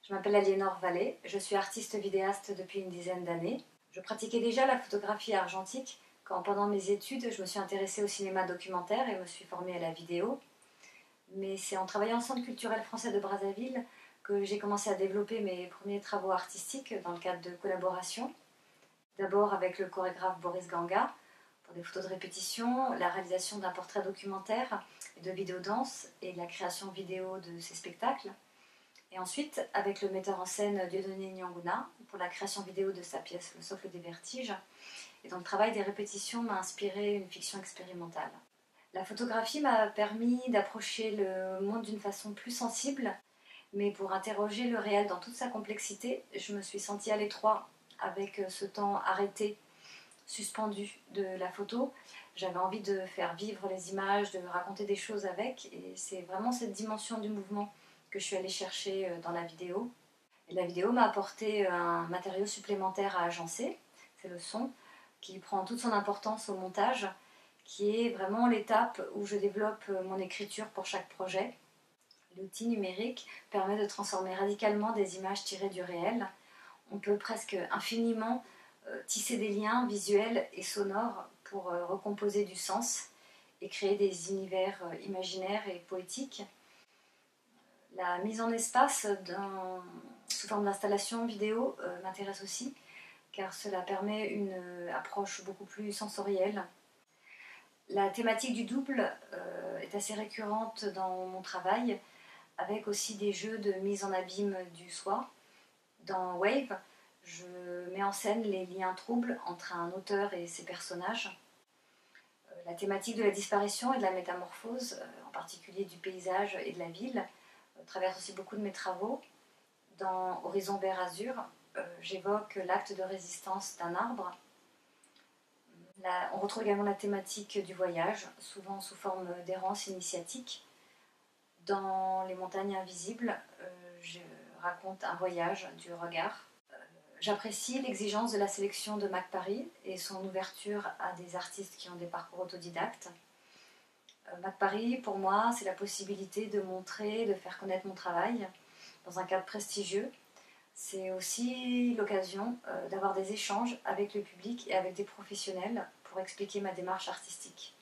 Je m'appelle Aliénor Vallée, je suis artiste vidéaste depuis une dizaine d'années. Je pratiquais déjà la photographie argentique quand, pendant mes études, je me suis intéressée au cinéma documentaire et me suis formée à la vidéo. Mais c'est en travaillant au Centre culturel français de Brazzaville que j'ai commencé à développer mes premiers travaux artistiques dans le cadre de collaborations. D'abord avec le chorégraphe Boris Ganga pour des photos de répétition, la réalisation d'un portrait documentaire et de vidéodanse et la création vidéo de ses spectacles. Et ensuite, avec le metteur en scène Dieudonné Nianguna, pour la création vidéo de sa pièce Le Socle des Vertiges. Et donc le travail des répétitions m'a inspiré une fiction expérimentale. La photographie m'a permis d'approcher le monde d'une façon plus sensible, mais pour interroger le réel dans toute sa complexité, je me suis sentie à l'étroit avec ce temps arrêté, suspendu de la photo. J'avais envie de faire vivre les images, de raconter des choses avec, et c'est vraiment cette dimension du mouvement que je suis allée chercher dans la vidéo. Et la vidéo m'a apporté un matériau supplémentaire à agencer, c'est le son, qui prend toute son importance au montage, qui est vraiment l'étape où je développe mon écriture pour chaque projet. L'outil numérique permet de transformer radicalement des images tirées du réel. On peut presque infiniment tisser des liens visuels et sonores pour recomposer du sens et créer des univers imaginaires et poétiques. La mise en espace sous forme d'installation vidéo m'intéresse aussi, car cela permet une approche beaucoup plus sensorielle. La thématique du double est assez récurrente dans mon travail, avec aussi des jeux de mise en abîme du soi. Dans Wave, je mets en scène les liens troubles entre un auteur et ses personnages. La thématique de la disparition et de la métamorphose, en particulier du paysage et de la ville, traverse aussi beaucoup de mes travaux. Dans Horizon vert azur, j'évoque l'acte de résistance d'un arbre. Là, on retrouve également la thématique du voyage, souvent sous forme d'errance initiatique. Dans Les montagnes invisibles, je raconte un voyage du regard. J'apprécie l'exigence de la sélection de Mac Paris et son ouverture à des artistes qui ont des parcours autodidactes. Mac Paris, pour moi, c'est la possibilité de montrer, de faire connaître mon travail dans un cadre prestigieux. C'est aussi l'occasion d'avoir des échanges avec le public et avec des professionnels pour expliquer ma démarche artistique.